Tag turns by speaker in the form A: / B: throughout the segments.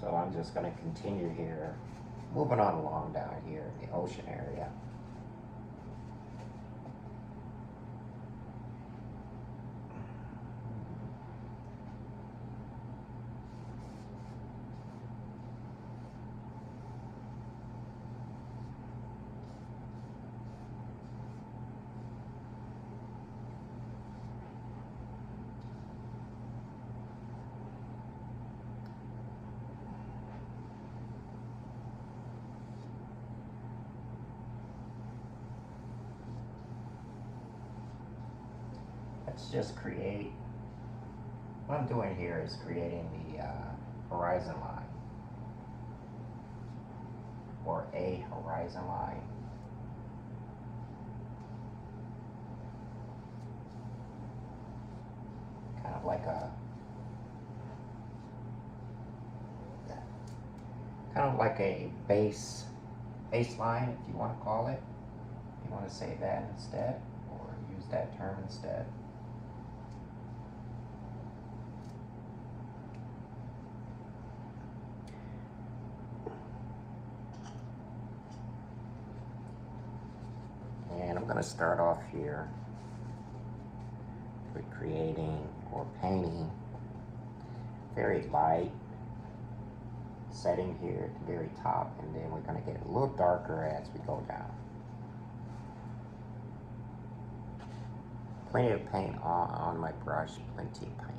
A: So I'm just going to continue here, moving on along down here in the ocean area. Let's just create, what I'm doing here is creating the horizon line, or a horizon line. Kind of like a baseline, if you want to call it. If you want to say that instead, or use that term instead. And I'm going to start off here with creating or painting very light setting here at the very top, and then we're going to get a little darker as we go down. Plenty of paint on my brush, plenty of paint.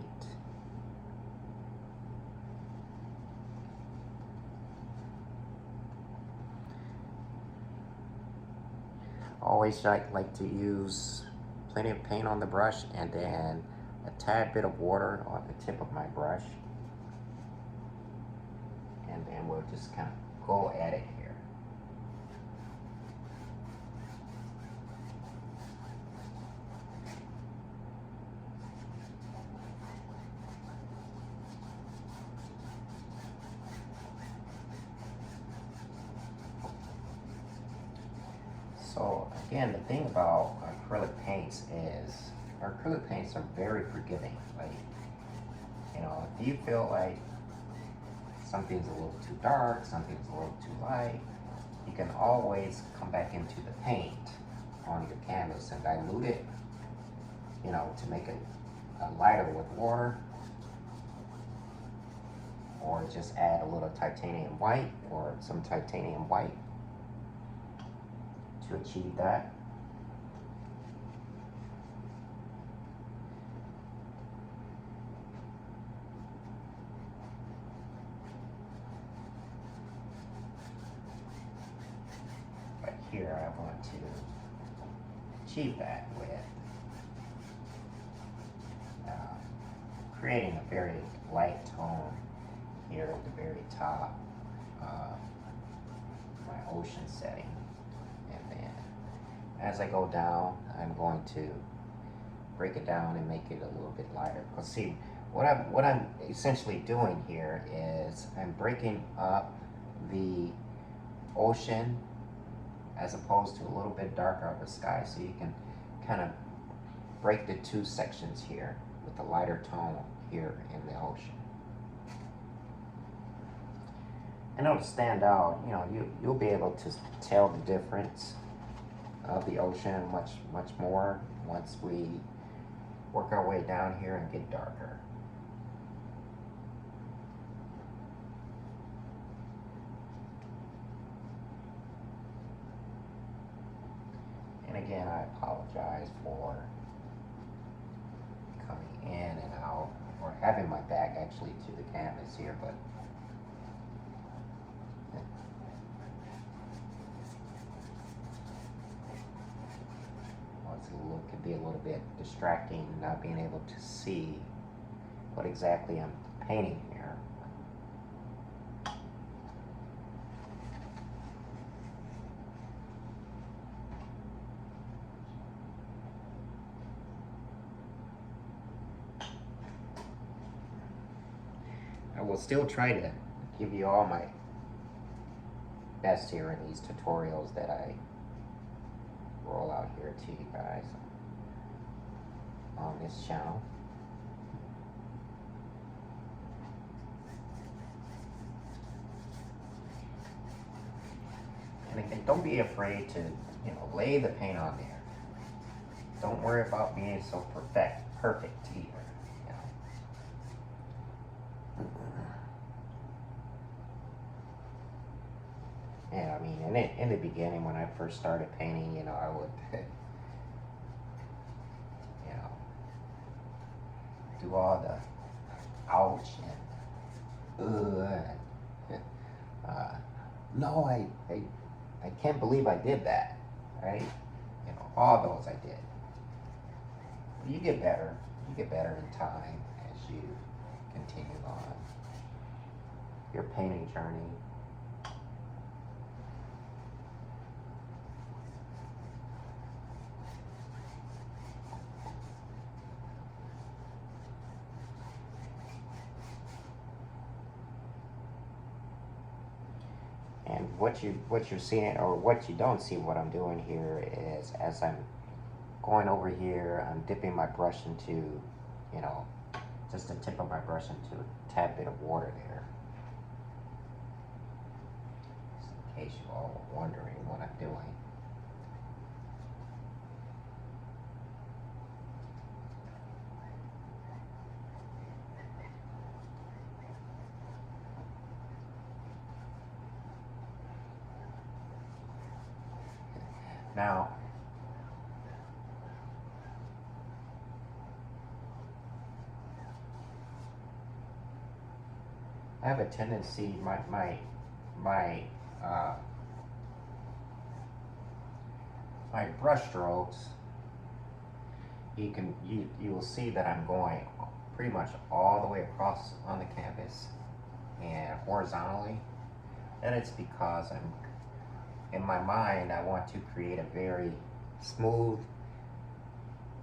A: Always like to use plenty of paint on the brush and then a tad bit of water on the tip of my brush. And then we'll just kind of go at it here. So again, the thing about acrylic paints is acrylic paints are very forgiving. Like, you know, if you feel like something's a little too dark, something's a little too light, you can always come back into the paint on your canvas and dilute it, you know, to make it lighter with water, or just add a little titanium white or some titanium white to achieve that. But here I want to achieve that with creating a very light tone here at the very top of my ocean setting. And then as I go down, I'm going to break it down and make it a little bit lighter. Because see, what I'm essentially doing here is I'm breaking up the ocean as opposed to a little bit darker of the sky, so you can kind of break the two sections here with a lighter tone here in the ocean. And it'll stand out, you know, you'll be able to tell the difference of the ocean much more once we work our way down here and get darker. And again, I apologize for coming in and out, or having my back actually to the canvas here, but it could be a little bit distracting, not being able to see what exactly I'm painting here. I will still try to give you all my best here in these tutorials that I roll out here to you guys on this channel. anything, don't be afraid to, you know, lay the paint on there. Don't worry about being so perfect either. You know? And I mean, in the beginning, when I first started painting, you know, I would, you know, do all the ouch and no, I can't believe I did that, right? You know, all those I did. But you get better in time as you continue on your painting journey. And what you're seeing, or what you don't see, what I'm doing here is, as I'm going over here, I'm dipping my brush into, you know, just the tip of my brush into a tad bit of water there. Just in case you all are wondering what I'm doing. Now, I have a tendency, my brush strokes, you will see that I'm going pretty much all the way across on the canvas and horizontally, and it's because in my mind, I want to create a very smooth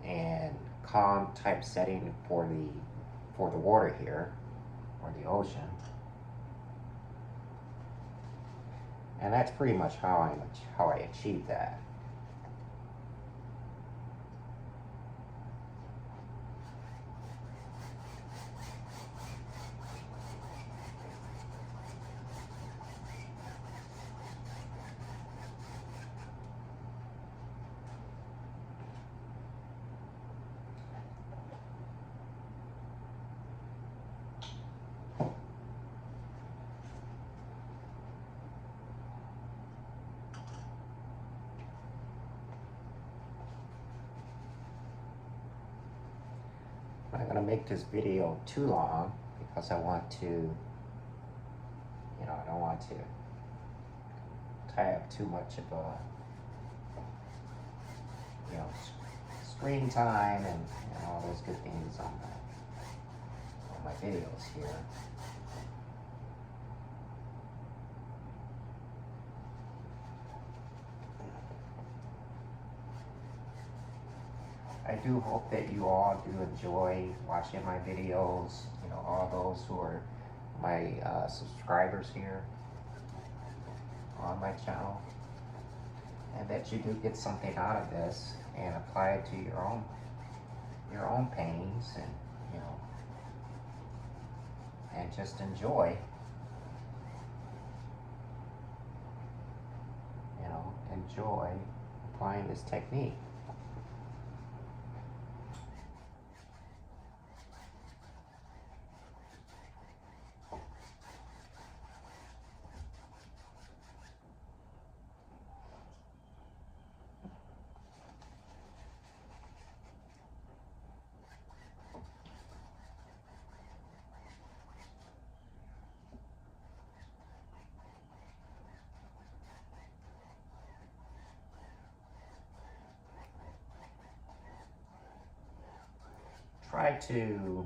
A: and calm type setting for the water here, or the ocean. And that's pretty much how I achieve that. I'm not going to make this video too long because I want to, you know, I don't want to tie up too much of a, you know, screen time and all those good things on my videos here. I do hope that you all do enjoy watching my videos, you know, all those who are my subscribers here on my channel, and that you do get something out of this and apply it to your own paintings, and, you know, and just enjoy, you know, enjoy applying this technique. Try to,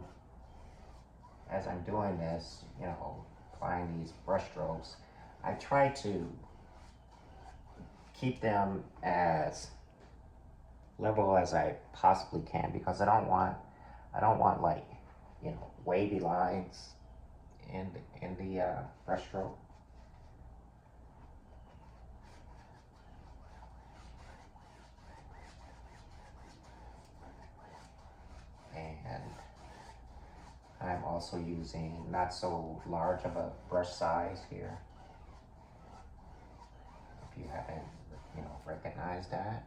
A: as I'm doing this, you know, applying these brush strokes, I try to keep them as level as I possibly can, because I don't want like, you know, wavy lines in the brush stroke. And I'm also using not so large of a brush size here. If you you haven't, recognized that.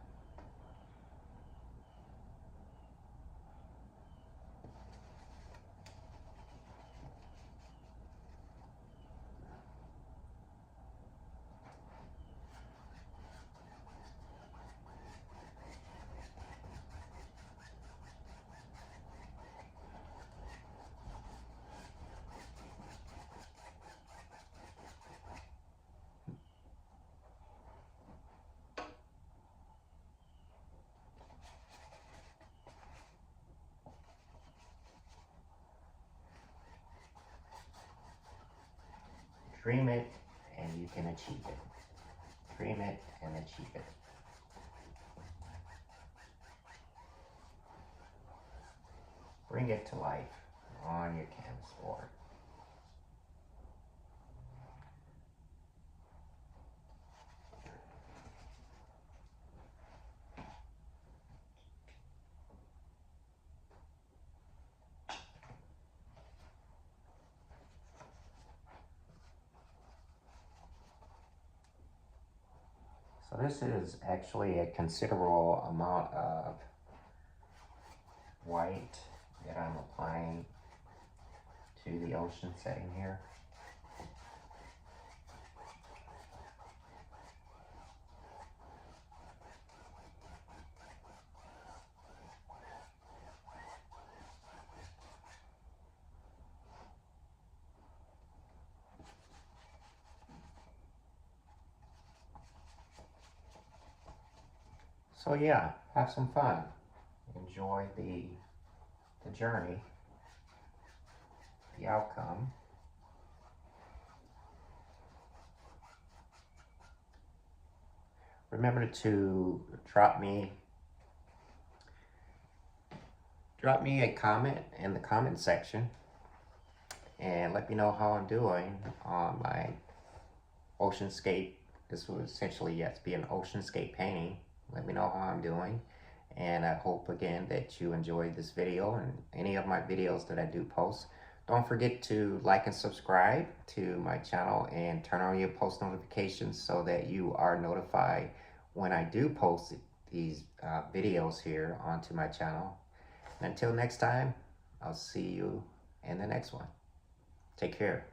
A: Dream it and you can achieve it. Dream it and achieve it. Bring it to life on your canvas board. So this is actually a considerable amount of white that I'm applying to the ocean setting here. So yeah, have some fun. Enjoy the journey, the outcome. Remember to drop me a comment in the comment section and let me know how I'm doing on my oceanscape. This will essentially, yes, be an oceanscape painting. Let me know how I'm doing. And I hope again that you enjoyed this video and any of my videos that I do post. Don't forget to like and subscribe to my channel and turn on your post notifications so that you are notified when I do post these videos here onto my channel. And until next time, I'll see you in the next one. Take care.